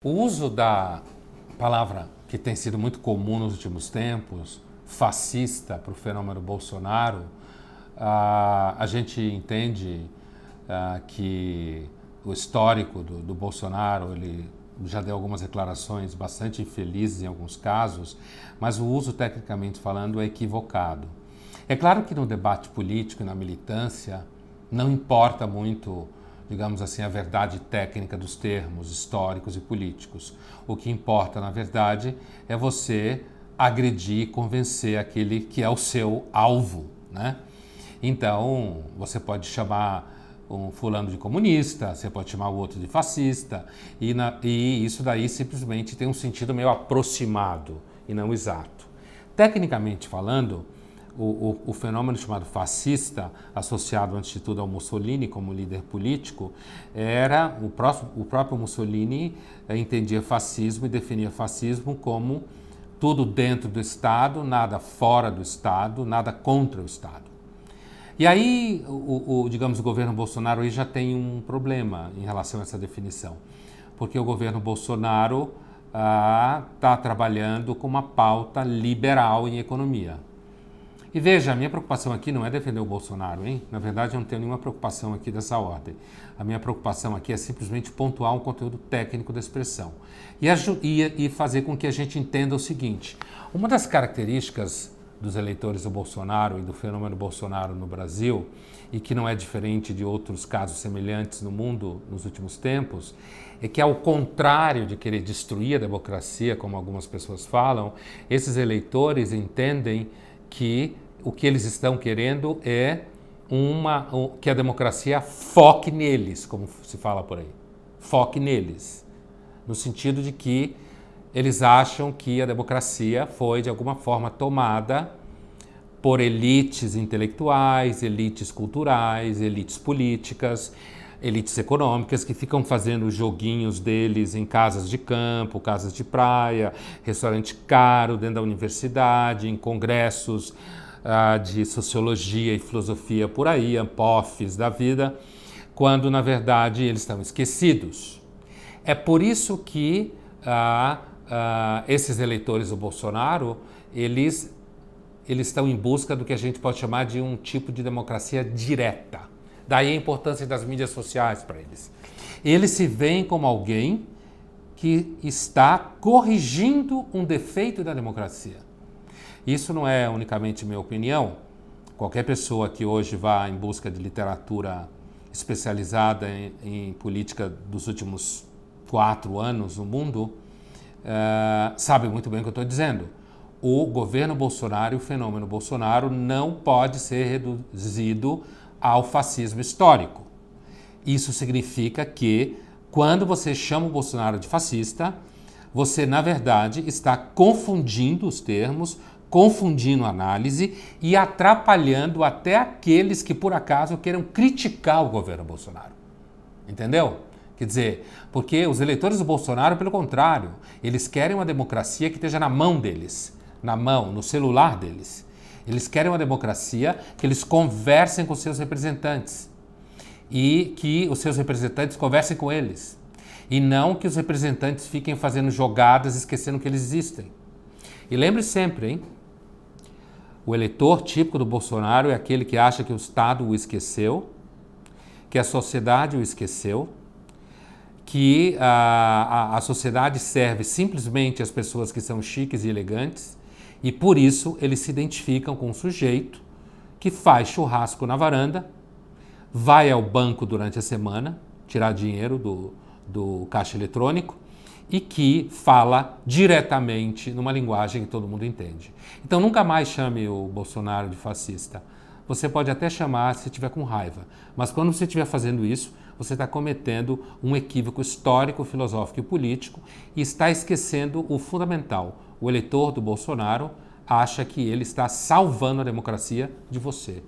O uso da palavra que tem sido muito comum nos últimos tempos, fascista, para o fenômeno Bolsonaro, a gente entende que o histórico do Bolsonaro, ele já deu algumas declarações bastante infelizes em alguns casos, mas o uso, tecnicamente falando, é equivocado. É claro que no debate político e na militância não importa muito, digamos assim, a verdade técnica dos termos históricos e políticos. O que importa, na verdade, é você agredir e convencer aquele que é o seu alvo, né? Então, você pode chamar um fulano de comunista, você pode chamar o outro de fascista, e isso daí simplesmente tem um sentido meio aproximado e não exato. Tecnicamente falando, o fenômeno chamado fascista, associado antes de tudo ao Mussolini como líder político, era o próprio Mussolini entendia fascismo e definia fascismo como tudo dentro do Estado, nada fora do Estado, nada contra o Estado. E aí, digamos, o governo Bolsonaro aí já tem um problema em relação a essa definição, porque o governo Bolsonaro está trabalhando com uma pauta liberal em economia. E veja, a minha preocupação aqui não é defender o Bolsonaro, hein? Na verdade, eu não tenho nenhuma preocupação aqui dessa ordem. A minha preocupação aqui é simplesmente pontuar um conteúdo técnico da expressão e fazer com que a gente entenda o seguinte. Uma das características dos eleitores do Bolsonaro e do fenômeno Bolsonaro no Brasil, e que não é diferente de outros casos semelhantes no mundo nos últimos tempos, é que, ao contrário de querer destruir a democracia, como algumas pessoas falam, esses eleitores entendem que o que eles estão querendo é que a democracia foque neles, como se fala por aí. Foque neles. No sentido de que eles acham que a democracia foi, de alguma forma, tomada por elites intelectuais, elites culturais, elites políticas, elites econômicas que ficam fazendo os joguinhos deles em casas de campo, casas de praia, restaurante caro dentro da universidade, em congressos de sociologia e filosofia por aí, ampofes da vida, quando, na verdade, eles estão esquecidos. É por isso que esses eleitores do Bolsonaro, eles estão em busca do que a gente pode chamar de um tipo de democracia direta. Daí a importância das mídias sociais para eles. Eles se veem como alguém que está corrigindo um defeito da democracia. Isso não é unicamente minha opinião. Qualquer pessoa que hoje vá em busca de literatura especializada em política dos últimos 4 anos no mundo, sabe muito bem o que eu estou dizendo. O governo Bolsonaro e o fenômeno Bolsonaro não pode ser reduzido ao fascismo histórico. Isso significa que, quando você chama o Bolsonaro de fascista, você, na verdade, está confundindo os termos, confundindo a análise e atrapalhando até aqueles que, por acaso, queiram criticar o governo Bolsonaro. Entendeu? Quer dizer, porque os eleitores do Bolsonaro, pelo contrário, eles querem uma democracia que esteja na mão deles, no celular deles. Eles querem uma democracia que eles conversem com seus representantes e que os seus representantes conversem com eles. E não que os representantes fiquem fazendo jogadas esquecendo que eles existem. E lembre sempre, hein? O eleitor típico do Bolsonaro é aquele que acha que o Estado o esqueceu, que a sociedade o esqueceu, que a sociedade serve simplesmente às pessoas que são chiques e elegantes, e por isso eles se identificam com um sujeito que faz churrasco na varanda, vai ao banco durante a semana, tirar dinheiro do caixa eletrônico, e que fala diretamente numa linguagem que todo mundo entende. Então nunca mais chame o Bolsonaro de fascista. Você pode até chamar se estiver com raiva, mas quando você estiver fazendo isso, você está cometendo um equívoco histórico, filosófico e político e está esquecendo o fundamental. O eleitor do Bolsonaro acha que ele está salvando a democracia de você.